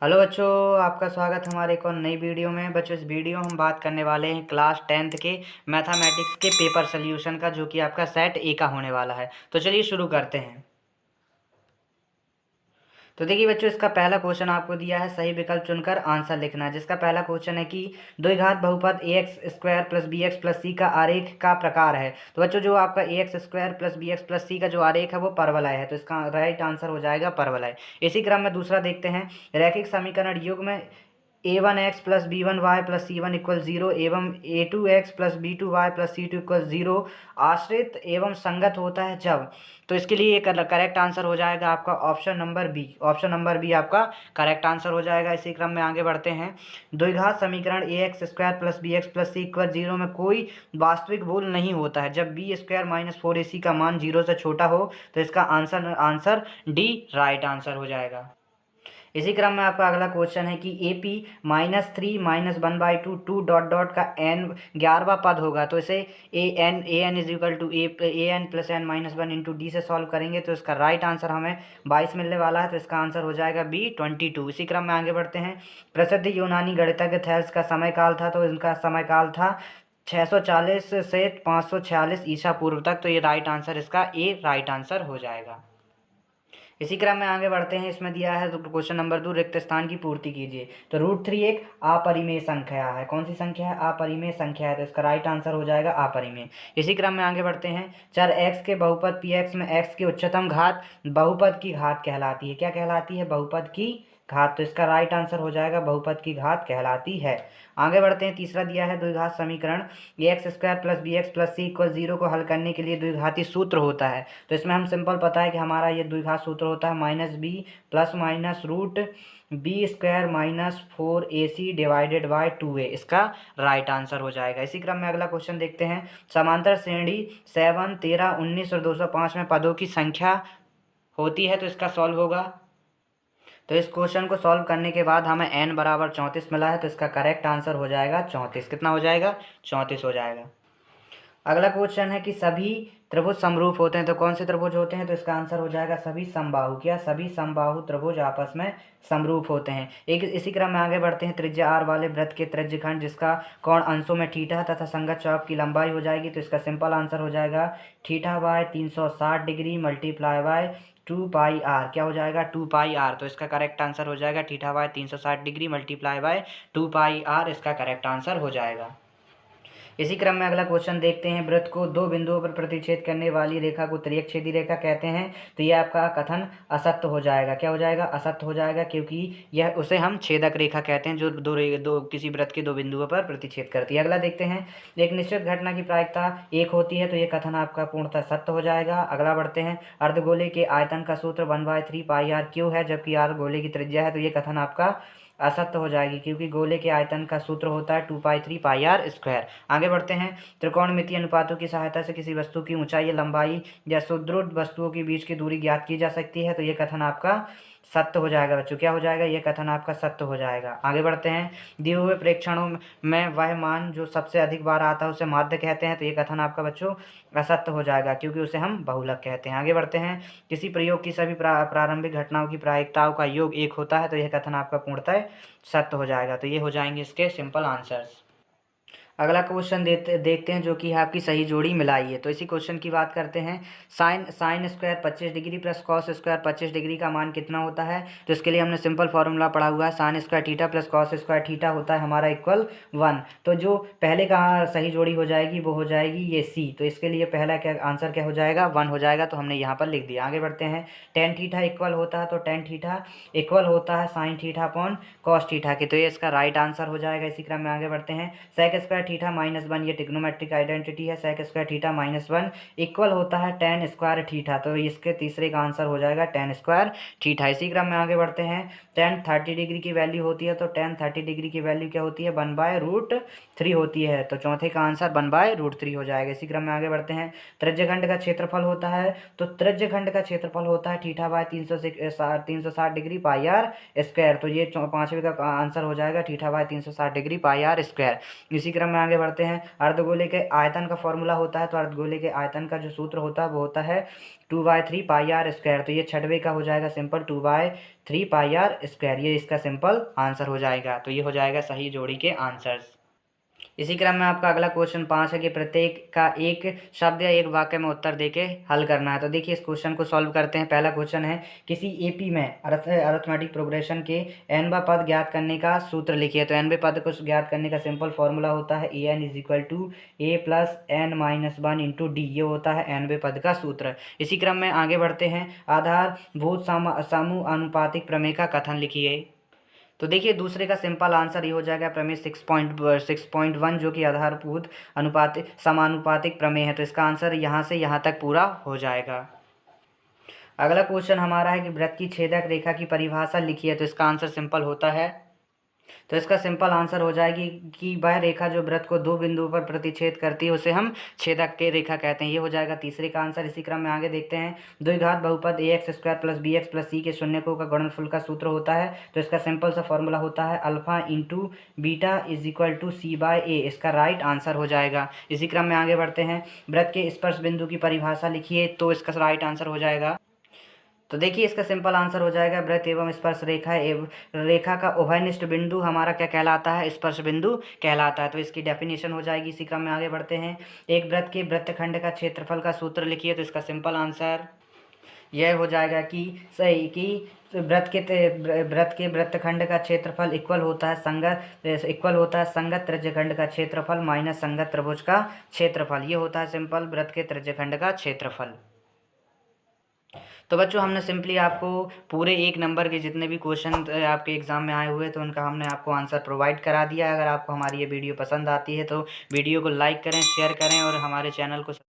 Hello बच्चों, आपका स्वागत है हमारे एक और नई वीडियो में। बच्चों, इस वीडियो में हम बात करने वाले हैं क्लास 10th के मैथमेटिक्स के पेपर सोल्यूशन का, जो कि आपका सेट ए का होने वाला है। तो चलिए शुरू करते हैं। तो देखिए बच्चों, इसका पहला क्वेश्चन आपको दिया है सही विकल्प चुनकर आंसर लिखना, जिसका पहला क्वेश्चन है कि द्विघात बहुपद a x square plus b x plus c का आरेख का प्रकार है। तो बच्चों, जो आपका a x square plus b x plus c का जो आरेख है वो परवलय है, तो इसका राइट आंसर हो जाएगा परवलय। इसी क्रम में दूसरा देखते हैं। रैखिक समीकरण युग्म a1x plus b1y plus c1 equal 0 एवं a2x plus b2y plus c2 equal 0 आश्रित एवं संगत होता है जब। तो इसके लिए करेक्ट आंसर हो जाएगा आपका option number B. Option number B आपका करेक्ट आंसर हो जाएगा। इसी क्रम में आगे बढ़ते हैं। द्विघात समीकरण a x square plus b x plus c equal 0 में कोई वास्तविक मूल नहीं होता है जब बी स्क्वायर माइनस 4ac का मान 0 से छोटा हो। तो इसका आंसर डी राइट आंसर हो जाएगा। इसी क्रम में आपका अगला क्वेश्चन है कि A P -3 -1/2 two dot dot का एन 11वां पद होगा। तो इसे a n is equal to a n plus n minus 1 into d से सॉल्व करेंगे तो इसका राइट आंसर हमें 22 मिलने वाला है। तो इसका आंसर हो जाएगा बी 22। इसी क्रम में आगे बढ़ते हैं। प्रसिद्ध यूनानी गणितज्ञ थेल्स का समय काल था, तो इनका समय काल था 640 से 546 ईसा पूर्व तक। तो ये राइट आंसर, इसका ए राइट आंसर हो जाएगा। इसी क्रम में आगे बढ़ते हैं। इसमें दिया है तो क्वेश्चन नंबर 2, रिक्त स्थान की पूर्ति कीजिए। तो √3 एक अपरिमेय संख्या है। कौन सी संख्या है? अपरिमेय संख्या है, तो इसका राइट आंसर हो जाएगा अपरिमेय। इसी क्रम में आगे बढ़ते हैं। चर x के बहुपद px में x की उच्चतम घात बहुपद की घात कहलाती है। क्या कहलाती है? बहुपद की घात। तो इसका राइट आंसर हो जाएगा बहुपद की घात कहलाती है। आगे बढ़ते हैं। तीसरा दिया है द्विघात समीकरण a x square plus b x plus c equal 0 को हल करने के लिए द्विघाती सूत्र होता है। तो इसमें हम सिंपल पता है कि हमारा ये द्विघात सूत्र होता है -b plus minus √b² minus 4ac divided by 2a। इसका राइट आंसर हो जाएगा। इसी क्रम में अगला क्वेश्चन देखते हैं। समांतर श्रेणी 7, 13, 19 और 205 में पदों की संख्या होती है, तो इसका सॉल्व होगा। तो इस क्वेश्चन को सॉल्व करने के बाद हमें n बराबर 34 मिला है, तो इसका करेक्ट आंसर हो जाएगा 34। कितना हो जाएगा? 34 हो जाएगा। अगला क्वेश्चन है कि सभी त्रिभुज समरूप होते हैं। तो कौन से त्रिभुज होते हैं? तो इसका आंसर हो जाएगा सभी समबाहु। क्या? सभी समबाहु त्रिभुज आपस में समरूप होते हैं। एक इसी क्रम में आगे बढ़ते हैं। त्रिज्या r वाले वृत्त के त्रिज्यखंड जिसका कोण अंशों में थीटा तथा संगत चाप की लंबाई हो जाएगी। तो इसका सिंपल आंसर हो जाएगा θ/360 डिग्री मल्टीप्लाई बाय 2πr। क्या हो जाएगा? 2πr। तो इसका करेक्ट आंसर हो जाएगा θ/360 डिग्री मल्टीप्लाई बाय 2πr। इसका करेक्ट आंसर हो जाएगा। इसी क्रम में अगला क्वेश्चन देखते हैं। वृत्त को दो बिंदुओं पर प्रतिच्छेद करने वाली रेखा को त्रियकछेदी रेखा कहते हैं। तो यह आपका कथन असत्य हो जाएगा। क्या हो जाएगा? असत्य हो जाएगा, क्योंकि यह उसे हम छेदक रेखा कहते हैं जो दो किसी वृत्त के दो बिंदुओं पर प्रतिच्छेद करती है। अगला देखते हैं। एक निश्चित घटना की प्रायिकता 1 होती है, तो ये कथन आपका पूर्णतः सत्य हो जाएगा। अगला बढ़ते हैं। अर्धगोले के आयतन का सूत्र 1/3πr³ है, जबकि r गोले की त्रिज्या है, तो ये कथन आपका असत्य हो जाएगी, क्योंकि गोले के आयतन का सूत्र होता है 2π3πr²। आगे बढ़ते हैं। त्रिकोणमितीय अनुपातों की सहायता से किसी वस्तु की ऊंचाई या लंबाई या सुदृढ़ वस्तुओं के बीच की दूरी ज्ञात की जा सकती है। तो ये कथन आपका सत्य हो जाएगा बच्चों। क्या हो जाएगा? ये कथन आपका सत्य हो जाएगा। आगे बढ़ते हैं। दिए हुए प्रेक्षणों में वह मान जो सबसे अधिक बार आता है उसे माध्य कहते हैं। तो ये कथन आपका बच्चों असत्य हो जाएगा, क्योंकि उसे हम बहुलक कहते हैं। आगे बढ़ते हैं। किसी प्रयोग की सभी प्रारंभिक घटनाओं की प्रायिकताओं का योग 1 होता है। तो यह कथन आपका पूर्णतः सत्य हो जाएगा। तो ये हो जाएंगे इसके सिंपल आंसर्स। अगला क्वेश्चन देखते हैं, जो कि है आपकी सही जोड़ी मिलाई है। तो इसी क्वेश्चन की बात करते हैं। Sine square 25 degree plus cos square 25 degree का मान कितना होता है? तो इसके लिए हमने सिंपल फॉर्मूला पढ़ा हुआ है। Sine square theta plus cos square theta होता है हमारा इक्वल 1। तो जो पहले का सही जोड़ी हो जाएगी वो हो जाएगी ये सी। तो इसके लिए पहला क्या आंसर क्या हो जाएगा? 1 हो जाएगा। तो हमने यहाँ पर लिख दिया। आगे बढ़ते हैं। टेन थीटा इक्वल होता है, तो टेन थीटा इक्वल होता है sine theta upon cos theta के। तो ये इसका राइट आंसर हो जाएगा। इसी क्रम में आगे बढ़ते हैं। सेक स्क्वायर थीटा -1 ये ट्रिग्नोमेट्रिक आइडेंटिटी है। सेक स्क्वायर थीटा -1 इक्वल होता है टेन स्क्वायर थीटा। तो इसके तीसरे का आंसर हो जाएगा टेन स्क्वायर थीटा। इसी क्रम में आगे बढ़ते हैं। टेन 30 डिग्री की वैल्यू होती है, तो टेन 30 डिग्री की वैल्यू क्या होती है? 1/√3 होती है। तो चौथे का आंसर 1/√3 हो जाएगा। इसी क्रम में आगे बढ़ते हैं। त्रिज्यखंड का क्षेत्रफल होता है, तो त्रिज्यखंड का क्षेत्रफल होता है θ/360 डिग्री πr²। तो ये पांचवे का आंसर हो जाएगा θ/360 डिग्री πr²। इसी क्रम में आगे बढ़ते हैं। अर्धगोले के आयतन का फॉर्मूला होता है, तो अर्धगोले के आयतन का जो सूत्र होता है वो होता है 2/3 पाई आर स्क्वायर। तो ये छठवें का हो जाएगा सिंपल 2/3 पाई आर स्क्वायर, ये इसका सिंपल आंसर हो जाएगा। तो ये हो जाएगा सही जोड़ी के आंसर्स। इसी क्रम में आपका अगला क्वेश्चन 5 है कि प्रत्येक का एक शब्द या एक वाक्य में उत्तर देके हल करना है। तो देखिए इस क्वेश्चन को सॉल्व करते हैं। पहला क्वेश्चन है किसी एपी में अरिथमेटिक प्रोग्रेशन के nवां पद ज्ञात करने का सूत्र लिखिए। तो nवें पद को ज्ञात करने का सिंपल फॉर्मूला होता है an = a + n-1 into D, ये होता है nवें पद का सूत्र। इसी क्रम में आगे बढ़ते हैं। आधारभूत समूह अनुपातिक प्रमेय का कथन लिखिए। तो देखिए दूसरे का सिंपल आंसर ये हो जाएगा प्रमेय 6.1 जो कि आधारभूत अनुपातिक समानुपातिक प्रमेय है। तो इसका आंसर यहाँ से यहाँ तक पूरा हो जाएगा। अगला क्वेश्चन हमारा है कि वृत्त की छेदक रेखा की परिभाषा लिखिए। तो इसका आंसर सिंपल होता है, तो इसका सिंपल आंसर हो जाएगी कि वह रेखा जो वृत्त को दो बिंदुओं पर प्रतिच्छेद करती है उसे हम छेदक के रेखा कहते हैं। ये हो जाएगा तीसरे का आंसर। इसी क्रम में आगे देखते हैं। द्विघात बहुपद ax² + bx + c के शून्यकों का गुणनफल का सूत्र होता है। तो इसका सिंपल सा फॉर्मूला होता है अल्फा इंटू बीटा = c/a, इसका राइट आंसर हो जाएगा। इसी क्रम में आगे बढ़ते हैं। वृत्त के स्पर्श बिंदु की परिभाषा लिखिए। तो इसका राइट आंसर हो जाएगा, तो देखिए इसका सिंपल आंसर हो जाएगा वृत्त एवं स्पर्श रेखा एवं रेखा का उभयनिष्ठ बिंदु हमारा क्या कहलाता है, स्पर्श बिंदु कहलाता है। तो इसकी डेफिनेशन हो जाएगी। इसी क्रम में आगे बढ़ते हैं। एक वृत्त के वृत्तखंड का क्षेत्रफल का सूत्र लिखिए। तो इसका सिंपल आंसर यह हो जाएगा कि सही कि वृत्त के वृत्तखंड का क्षेत्रफल इक्वल होता है संगत त्रिज्यखंड का क्षेत्रफल माइनस संगत त्रिभुज का क्षेत्रफल। ये होता है सिंपल वृत्त के त्रिज्यखंड का क्षेत्रफल। तो बच्चों हमने सिंपली आपको पूरे 1 नंबर के जितने भी क्वेश्चन आपके एग्जाम में आए हुए तो उनका हमने आपको आंसर प्रोवाइड करा दिया है। अगर आपको हमारी ये वीडियो पसंद आती है तो वीडियो को लाइक करें, शेयर करें और हमारे चैनल को